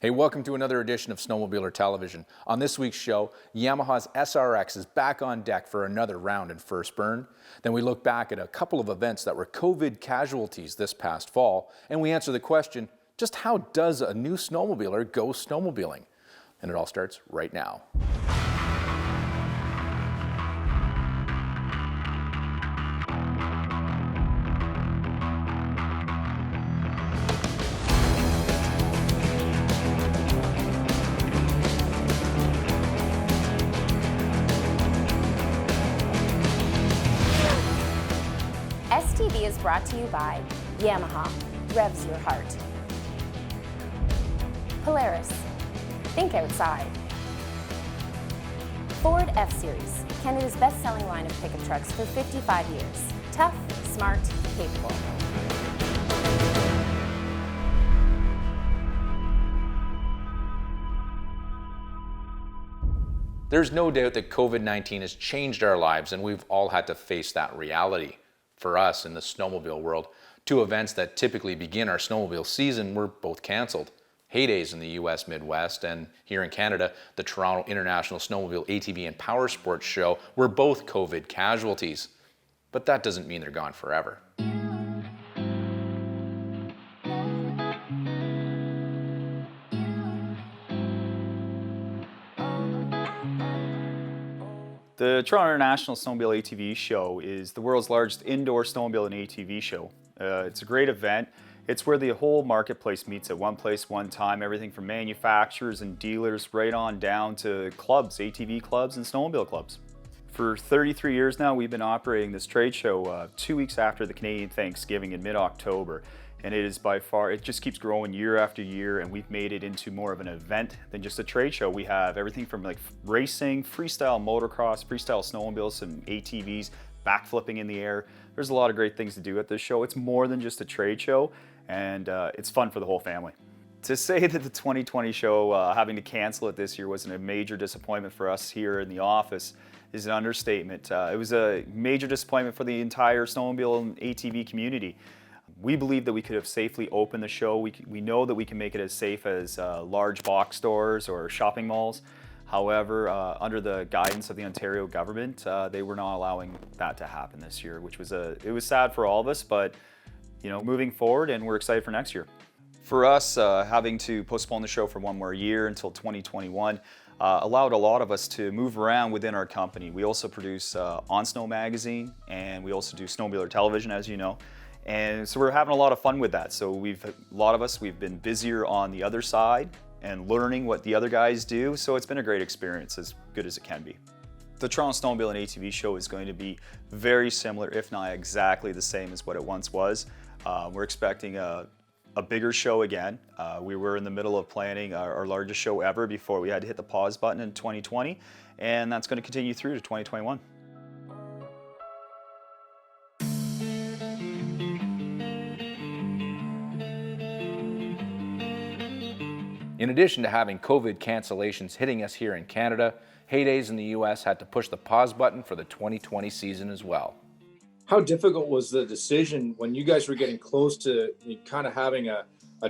Hey, welcome to another edition of Snowmobiler Television. On this week's show, Yamaha's SRX is back on deck for another round in First Burn. Then we look back at a couple of events that were COVID casualties this past fall, and we answer the question, just how does a new snowmobiler go snowmobiling? And it all starts right now. STV is brought to you by Yamaha, revs your heart. Polaris, think outside. Ford F-Series, Canada's best-selling line of pickup trucks for 55 years. Tough, smart, capable. There's no doubt that COVID-19 has changed our lives, and we've all had to face that reality. For us in the snowmobile world, two events that typically begin our snowmobile season were both canceled. HayDays in the US Midwest and here in Canada, the Toronto International Snowmobile ATV and Powersports show were both COVID casualties. But that doesn't mean they're gone forever. The Toronto International Snowmobile ATV show is the world's largest indoor snowmobile and ATV show. It's a great event. It's where the whole marketplace meets at one place, one time, everything from manufacturers and dealers right on down to clubs, ATV clubs and snowmobile clubs. For 33 years now, we've been operating this trade show 2 weeks after the Canadian Thanksgiving in mid-October. And it is by far, it just keeps growing year after year, and we've made it into more of an event than just a trade show. We have everything from like racing, freestyle motocross, freestyle snowmobiles, and ATVs, backflipping in the air. There's a lot of great things to do at this show. It's more than just a trade show, and it's fun for the whole family. To say that the 2020 show, having to cancel it this year was a major disappointment for us here in the office is an understatement. It was a major disappointment for the entire snowmobile and ATV community. We believe that we could have safely opened the show. We know that we can make it as safe as large box stores or shopping malls. However, under the guidance of the Ontario government, they were not allowing that to happen this year, which was it was sad for all of us, but you know, moving forward, and we're excited for next year. For us, having to postpone the show for one more year until 2021 allowed a lot of us to move around within our company. We also produce On Snow magazine, and we also do Snowmobiler Television, as you know. And so we're having a lot of fun with that. So we've been busier on the other side and learning what the other guys do. So it's been a great experience, as good as it can be. The Toronto Snowmobile and ATV show is going to be very similar, if not exactly the same as what it once was. We're expecting a bigger show again. We were in the middle of planning our largest show ever before we had to hit the pause button in 2020. And that's going to continue through to 2021. In addition to having COVID cancellations hitting us here in Canada, HayDays in the US had to push the pause button for the 2020 season as well. How difficult was the decision when you guys were getting close to kind of having a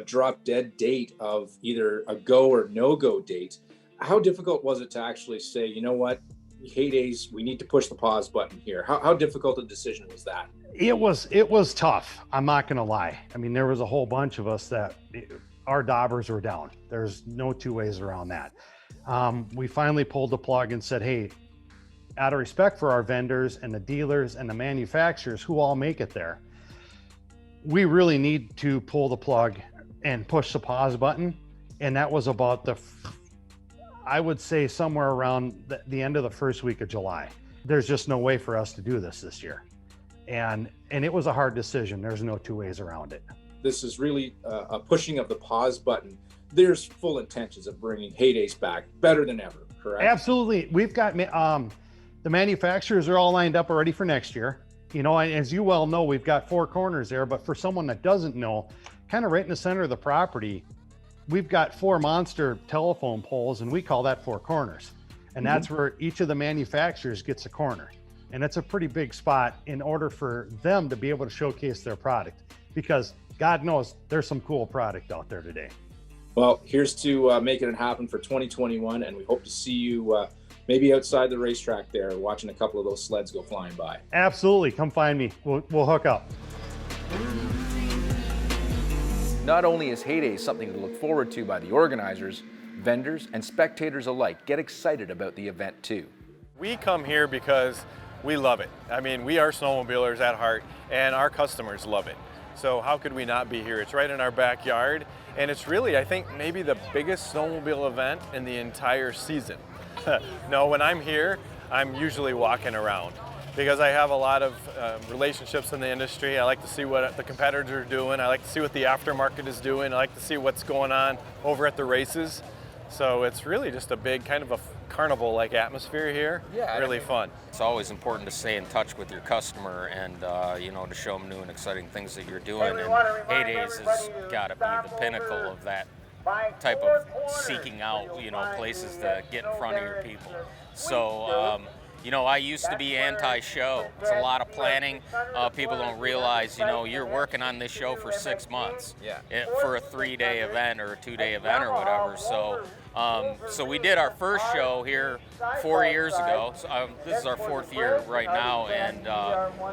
drop dead date of either a go or no go date? How difficult was it to actually say, you know what, HayDays, we need to push the pause button here? How difficult a decision was that? It was tough. I'm not going to lie. I mean, there was a whole bunch of us that our daubers were down. There's no two ways around that. We finally pulled the plug and said, hey, out of respect for our vendors and the dealers and the manufacturers who all make it there, we really need to pull the plug and push the pause button. And that was about I would say somewhere around the end of the first week of July. There's just no way for us to do this year. And it was a hard decision. There's no two ways around it. This is really a pushing of the pause button. There's full intentions of bringing HayDays back better than ever, correct? Absolutely. We've got the manufacturers are all lined up already for next year. You know, as you well know, we've got four corners there, but for someone that doesn't know, kind of right in the center of the property, we've got four monster telephone poles, and we call that four corners. And that's where each of the manufacturers gets a corner. And it's a pretty big spot in order for them to be able to showcase their product, because God knows there's some cool product out there today. Well, here's to making it happen for 2021, and we hope to see you maybe outside the racetrack there, watching a couple of those sleds go flying by. Absolutely. Come find me. We'll hook up. Not only is HayDays something to look forward to by the organizers, vendors and spectators alike get excited about the event too. We come here because we love it. I mean, we are snowmobilers at heart, and our customers love it. So how could we not be here? It's right in our backyard, and it's really, I think, maybe the biggest snowmobile event in the entire season. No, when I'm here, I'm usually walking around because I have a lot of relationships in the industry. I like to see what the competitors are doing. I like to see what the aftermarket is doing. I like to see what's going on over at the races. So it's really just a big kind of a carnival-like atmosphere here. Yeah, really fun. It's always important to stay in touch with your customer and you know, to show them new and exciting things that you're doing. And HayDays has got to be the pinnacle of that type of seeking out, you know, places to get in front of your people. So, you know, I used to be anti-show. It's a lot of planning. People don't realize, you know, you're working on this show for 6 months for a 3-day event or a 2-day event or whatever. So, so we did our first show here 4 years ago. So, this is our 4th year right now, and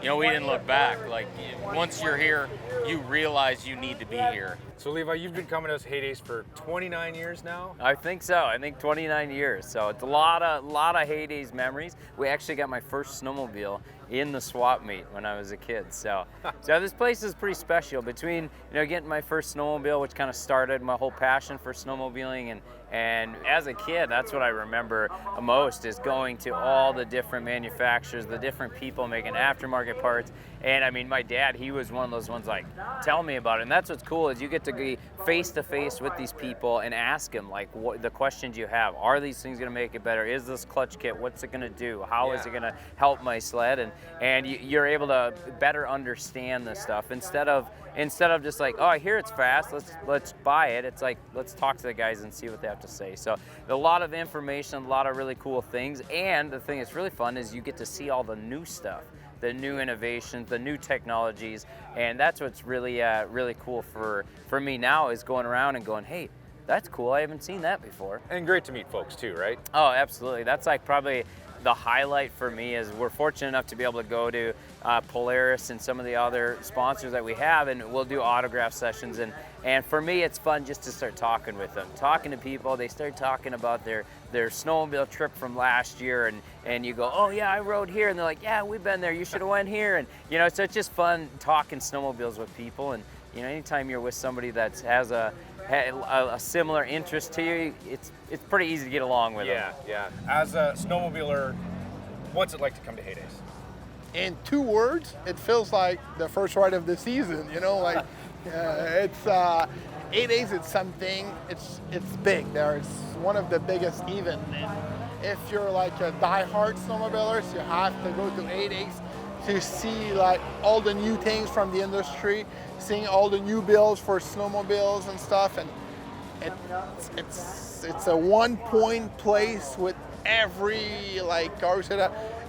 you know, we didn't look back. Like, once you're here, you realize you need to be here. So Levi, you've been coming to HayDays for 29 years now? I think so. I think 29 years. So it's a lot of HayDays memories. We actually got my first snowmobile in the swap meet when I was a kid. So this place is pretty special. Between, you know, getting my first snowmobile, which kind of started my whole passion for snowmobiling, and as a kid, that's what I remember most, is going to all the different manufacturers, the different people making aftermarket parts. And I mean, my dad, he was one of those ones like, tell me about it. And that's what's cool, is you get to be face to face with these people and ask them like what the questions you have. Are these things gonna make it better? Is this clutch kit, what's it gonna do? How is it gonna help my sled? And you're able to better understand this stuff instead of just like, oh, I hear it's fast, let's buy it. It's like, let's talk to the guys and see what they have to say. So a lot of information, a lot of really cool things. And the thing that's really fun is you get to see all the new stuff, the new innovations, the new technologies. And that's what's really, really cool for me now, is going around and going, hey, that's cool, I haven't seen that before. And great to meet folks too, right? Oh, absolutely. That's like probably the highlight for me, is we're fortunate enough to be able to go to Polaris and some of the other sponsors that we have, and we'll do autograph sessions. And for me, it's fun just to start talking with them, talking to people. They start talking about their snowmobile trip from last year, and you go, oh yeah, I rode here, and they're like, yeah, we've been there, you should have went here. And you know, so it's just fun talking snowmobiles with people. And you know, anytime you're with somebody that has a similar interest to you, it's pretty easy to get along with them. Yeah. As a snowmobiler, what's it like to come to HayDays? In 2 words, it feels like the first ride of the season. You know, like it's HayDays. It's something. It's big. It's one of the biggest even. And if you're like a die-hard snowmobiler, you have to go to HayDays to see like all the new things from the industry, seeing all the new builds for snowmobiles and stuff, and it's a one-point place with every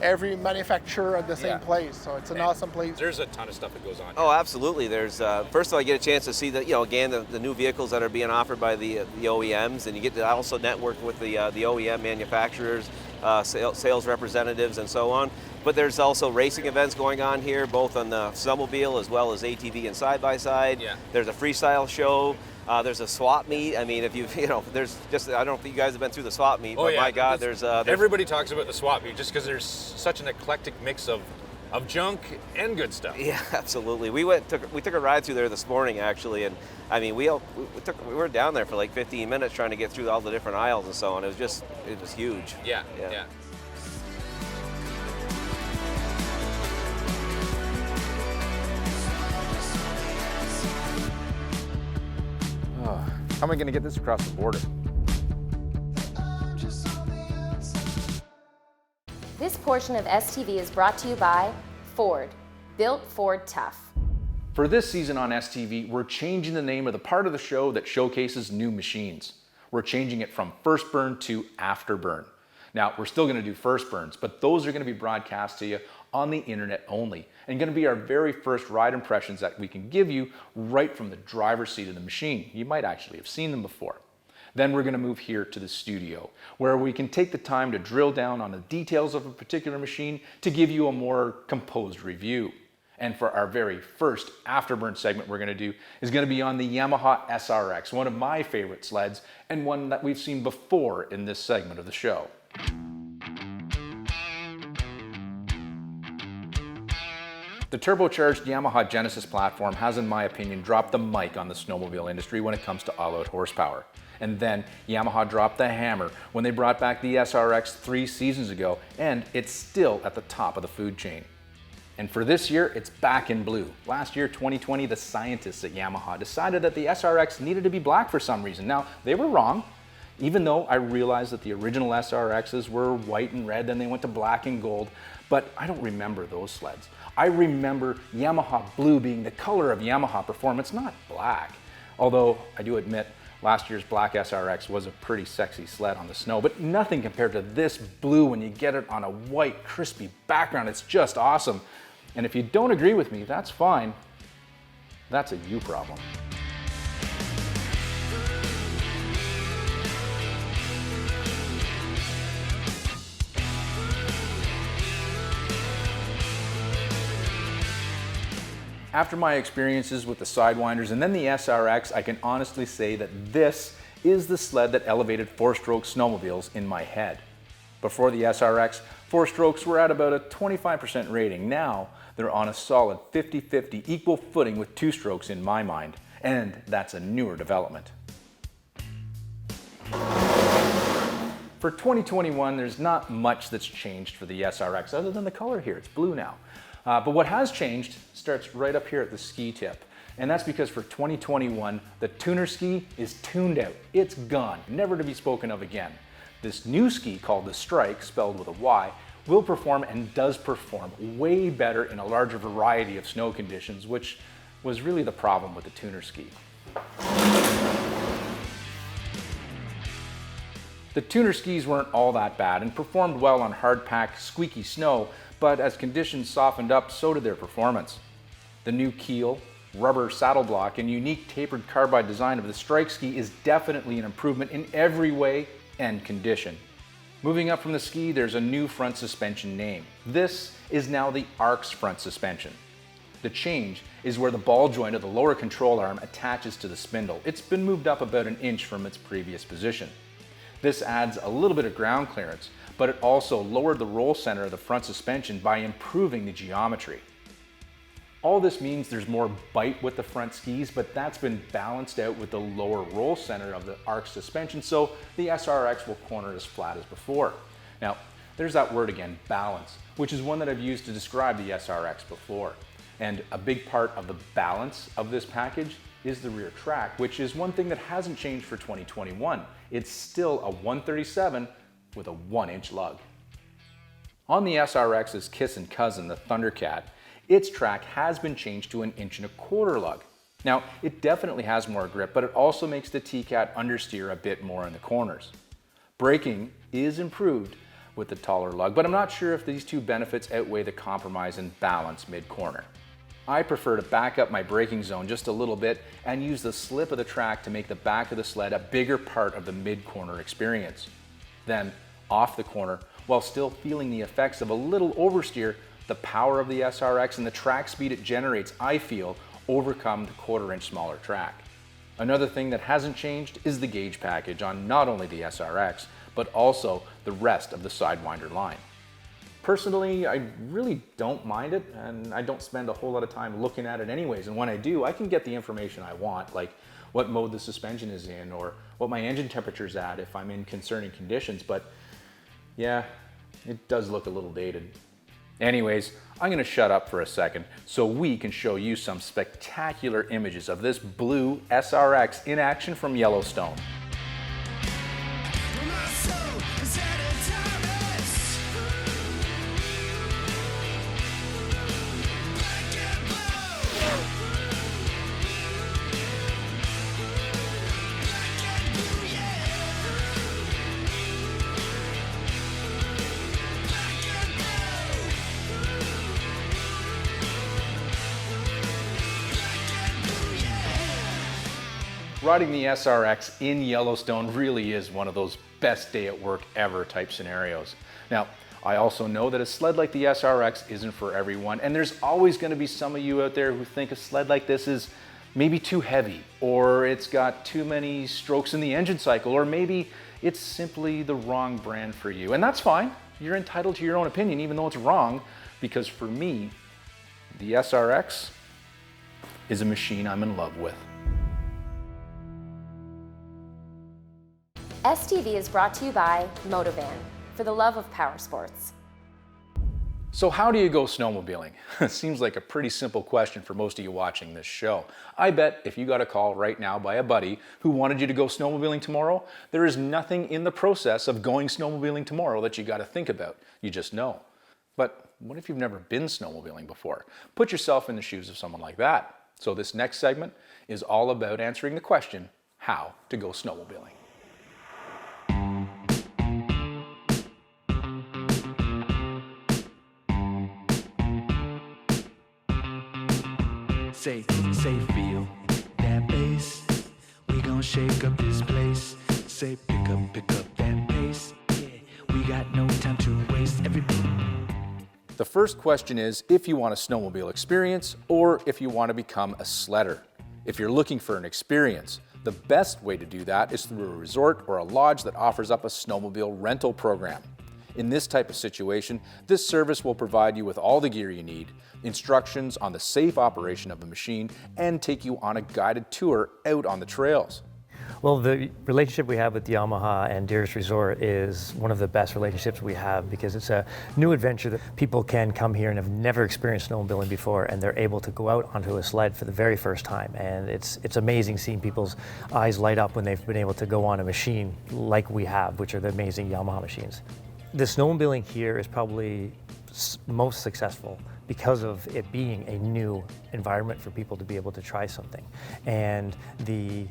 every manufacturer at the same place. So it's an awesome place. There's a ton of stuff that goes on here. Oh, absolutely. There's first of all, you get a chance to see the new vehicles that are being offered by the OEMs, and you get to also network with the OEM manufacturers, sales representatives, and so on. But there's also racing events going on here, both on the snowmobile as well as ATV and side-by-side. Yeah. There's a freestyle show. There's a swap meet. I mean, if there's just, I don't think you guys have been through the swap meet, but my God, there's everybody talks about the swap meet just because there's such an eclectic mix of junk and good stuff. Yeah, absolutely. We took a ride through there this morning, actually, and I mean, we were down there for like 15 minutes trying to get through all the different aisles and so on. It was huge. Yeah. How am I going to get this across the border? This portion of STV is brought to you by Ford. Built Ford Tough. For this season on STV, we're changing the name of the part of the show that showcases new machines. We're changing it from First Burn to Afterburn. Now, we're still going to do First Burns, but those are going to be broadcast to you on the internet only, and going to be our very first ride impressions that we can give you right from the driver's seat of the machine. You might actually have seen them before. Then we're going to move here to the studio, where we can take the time to drill down on the details of a particular machine to give you a more composed review. And for our very first afterburn segment we're going to do is going to be on the Yamaha SRX, one of my favorite sleds and one that we've seen before in this segment of the show. The turbocharged Yamaha Genesis platform has, in my opinion, dropped the mic on the snowmobile industry when it comes to all-out horsepower. And then Yamaha dropped the hammer when they brought back the SRX 3 seasons ago, and it's still at the top of the food chain. And for this year, it's back in blue. Last year, 2020, the scientists at Yamaha decided that the SRX needed to be black for some reason. Now, they were wrong. Even though I realized that the original SRXs were white and red, then they went to black and gold, but I don't remember those sleds. I remember Yamaha blue being the color of Yamaha performance, not black. Although I do admit, last year's black SRX was a pretty sexy sled on the snow, but nothing compared to this blue when you get it on a white, crispy background. It's just awesome. And if you don't agree with me, that's fine. That's a you problem. After my experiences with the Sidewinders and then the SRX, I can honestly say that this is the sled that elevated four-stroke snowmobiles in my head. Before the SRX, four-strokes were at about a 25% rating. Now, they're on a solid 50-50 equal footing with two-strokes in my mind, and that's a newer development. For 2021, there's not much that's changed for the SRX other than the color here. It's blue now. But what has changed starts right up here at the ski tip. And that's because for 2021, the tuner ski is tuned out. It's gone, never to be spoken of again. This new ski called the Strike, spelled with a Y, will perform and does perform way better in a larger variety of snow conditions, which was really the problem with the tuner ski. The tuner skis weren't all that bad and performed well on hard-packed, squeaky snow, but as conditions softened up, so did their performance. The new keel, rubber saddle block, and unique tapered carbide design of the Strike ski is definitely an improvement in every way and condition. Moving up from the ski, there's a new front suspension name. This is now the ARX front suspension. The change is where the ball joint of the lower control arm attaches to the spindle. It's been moved up about an inch from its previous position. This adds a little bit of ground clearance, but it also lowered the roll center of the front suspension by improving the geometry. All this means there's more bite with the front skis, but that's been balanced out with the lower roll center of the ARX suspension, so the SRX will corner as flat as before. Now, there's that word again, balance, which is one that I've used to describe the SRX before. And a big part of the balance of this package is the rear track, which is one thing that hasn't changed for 2021. It's still a 137 with a 1-inch lug. On the SRX's kissing cousin, the Thundercat, its track has been changed to an 1.25 inch lug. Now, it definitely has more grip, but it also makes the T-Cat understeer a bit more in the corners. Braking is improved with the taller lug, but I'm not sure if these two benefits outweigh the compromise in balance mid-corner. I prefer to back up my braking zone just a little bit and use the slip of the track to make the back of the sled a bigger part of the mid-corner experience. Then, off the corner, while still feeling the effects of a little oversteer, the power of the SRX and the track speed it generates, I feel, overcome the 1/4 inch smaller track. Another thing that hasn't changed is the gauge package on not only the SRX, but also the rest of the Sidewinder line. Personally, I really don't mind it, and I don't spend a whole lot of time looking at it anyways, and when I do, I can get the information I want, like what mode the suspension is in, or what my engine temperature's at if I'm in concerning conditions, but yeah, it does look a little dated. Anyways, I'm gonna shut up for a second so we can show you some spectacular images of this blue SRX in action from Yellowstone. Riding the SRX in Yellowstone really is one of those best day at work ever type scenarios. Now, I also know that a sled like the SRX isn't for everyone, and there's always going to be some of you out there who think a sled like this is maybe too heavy, or it's got too many strokes in the engine cycle, or maybe it's simply the wrong brand for you. And that's fine. You're entitled to your own opinion, even though it's wrong, because for me, the SRX is a machine I'm in love with. STV is brought to you by Motovan, for the love of powersports. So how do you go snowmobiling? It seems like a pretty simple question for most of you watching this show. I bet if you got a call right now by a buddy who wanted you to go snowmobiling tomorrow, there is nothing in the process of going snowmobiling tomorrow that you got to think about. You just know. But what if you've never been snowmobiling before? Put yourself in the shoes of someone like that. So this next segment is all about answering the question, how to go snowmobiling. Say, feel that bass. We gon' shake up this place. Say, pick up that pace. Yeah, we got no time to waste. Everybody. The first question is if you want a snowmobile experience or if you want to become a sledder. If you're looking for an experience, the best way to do that is through a resort or a lodge that offers up a snowmobile rental program. In this type of situation, this service will provide you with all the gear you need, instructions on the safe operation of the machine, and take you on a guided tour out on the trails. Well, the relationship we have with Yamaha and Dearest Resort is one of the best relationships we have because it's a new adventure that people can come here and have never experienced snowmobiling before, and they're able to go out onto a sled for the very first time. And it's amazing seeing people's eyes light up when they've been able to go on a machine like we have, which are the amazing Yamaha machines. The snowmobiling here is probably most successful because of it being a new environment for people to be able to try something. And the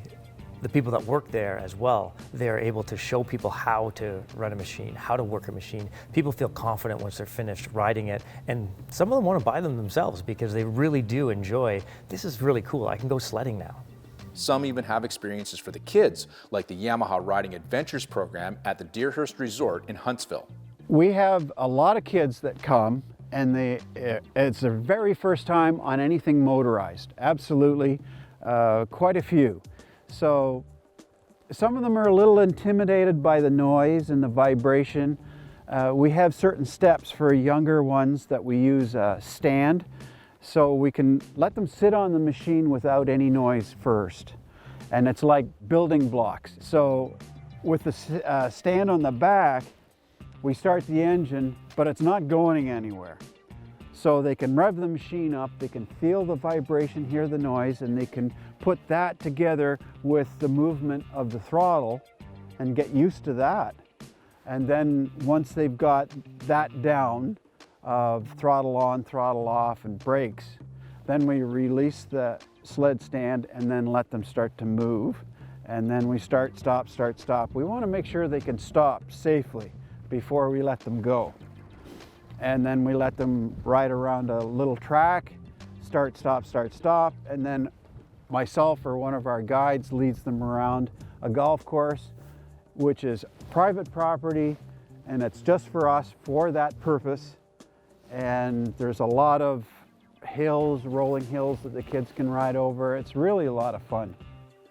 people that work there as well, they're able to show people how to run a machine, how to work a machine. People feel confident once they're finished riding it, and some of them want to buy them themselves because they really do enjoy, this is really cool, I can go sledding now. Some even have experiences for the kids, like the Yamaha Riding Adventures program at the Deerhurst Resort in Huntsville. We have a lot of kids that come, and it's their very first time on anything motorized. Absolutely, quite a few. So some of them are a little intimidated by the noise and the vibration. We have certain steps for younger ones that we use a stand, so we can let them sit on the machine without any noise first. And it's like building blocks. So with the stand on the back, we start the engine, but it's not going anywhere. So they can rev the machine up, they can feel the vibration, hear the noise, and they can put that together with the movement of the throttle and get used to that. And then once they've got that down, of throttle on, throttle off, and brakes, then we release the sled stand and then let them start to move. And then we start, stop, start, stop. We want to make sure they can stop safely before we let them go. And then we let them ride around a little track, start, stop, and then myself or one of our guides leads them around a golf course, which is private property, and it's just for us for that purpose. And there's a lot of hills, rolling hills that the kids can ride over. It's really a lot of fun.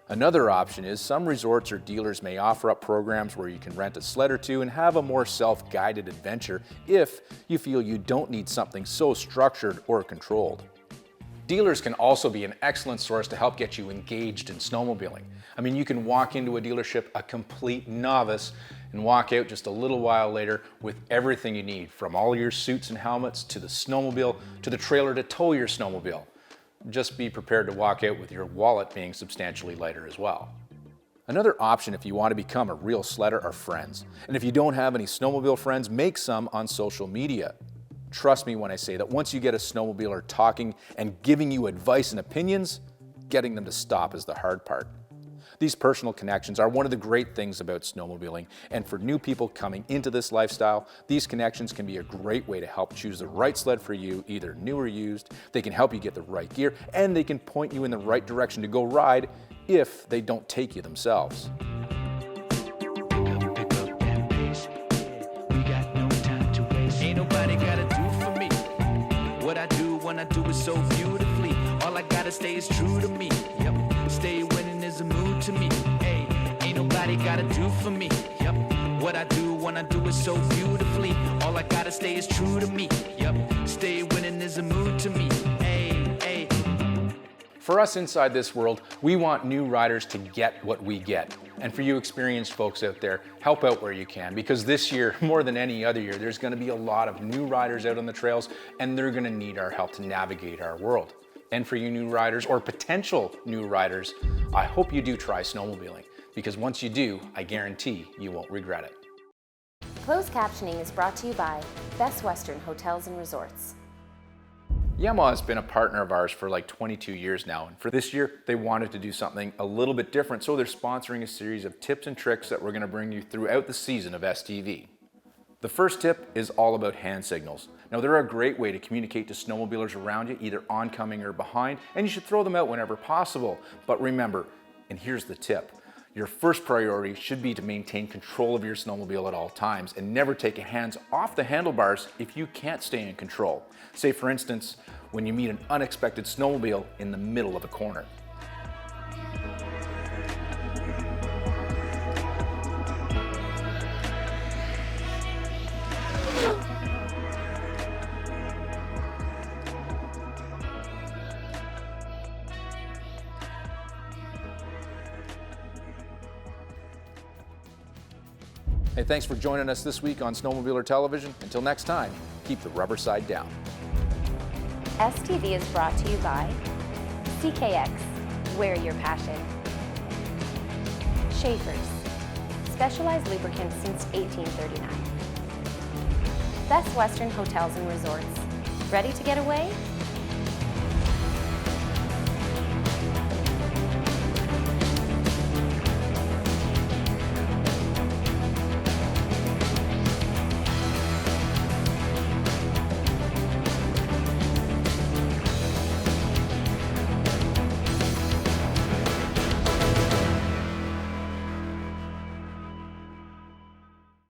Another option is some resorts or dealers may offer up programs where you can rent a sled or two and have a more self-guided adventure if you feel you don't need something so structured or controlled. Dealers can also be an excellent source to help get you engaged in snowmobiling. I mean, you can walk into a dealership a complete novice and walk out just a little while later with everything you need, from all your suits and helmets to the snowmobile to the trailer to tow your snowmobile. Just be prepared to walk out with your wallet being substantially lighter as well. Another option if you want to become a real sledder are friends. And if you don't have any snowmobile friends, make some on social media. Trust me when I say that once you get a snowmobiler talking and giving you advice and opinions, getting them to stop is the hard part. These personal connections are one of the great things about snowmobiling, and for new people coming into this lifestyle, these connections can be a great way to help choose the right sled for you, either new or used. They can help you get the right gear, and they can point you in the right direction to go ride if they don't take you themselves. Ain't nobody gotta do for me what I do when I do it so beautifully. All I gotta stay is true to me. Yep, stay winning is a mood to me. Hey, ain't nobody gotta do for me. Yep, what I do when I do it so beautifully. All I gotta stay is true to me. Yep, stay winning is a mood to me. Hey, hey. For us inside this world, we want new riders to get what we get. And for you experienced folks out there, help out where you can, because this year, more than any other year, there's going to be a lot of new riders out on the trails, and they're going to need our help to navigate our world. And for you new riders or potential new riders, I hope you do try snowmobiling, because once you do, I guarantee you won't regret it. Closed captioning is brought to you by Best Western Hotels and Resorts. Yamaha has been a partner of ours for like 22 years now, and for this year they wanted to do something a little bit different, so they're sponsoring a series of tips and tricks that we're going to bring you throughout the season of STV. The first tip is all about hand signals. Now they're a great way to communicate to snowmobilers around you, either oncoming or behind, and you should throw them out whenever possible. But remember, and here's the tip, your first priority should be to maintain control of your snowmobile at all times and never take your hands off the handlebars if you can't stay in control. Say for instance, when you meet an unexpected snowmobile in the middle of a corner. Hey, thanks for joining us this week on Snowmobiler Television. Until next time, keep the rubber side down. STV is brought to you by CKX, wear your passion. Schaefer's, specialized lubricants since 1839. Best Western Hotels and Resorts, ready to get away?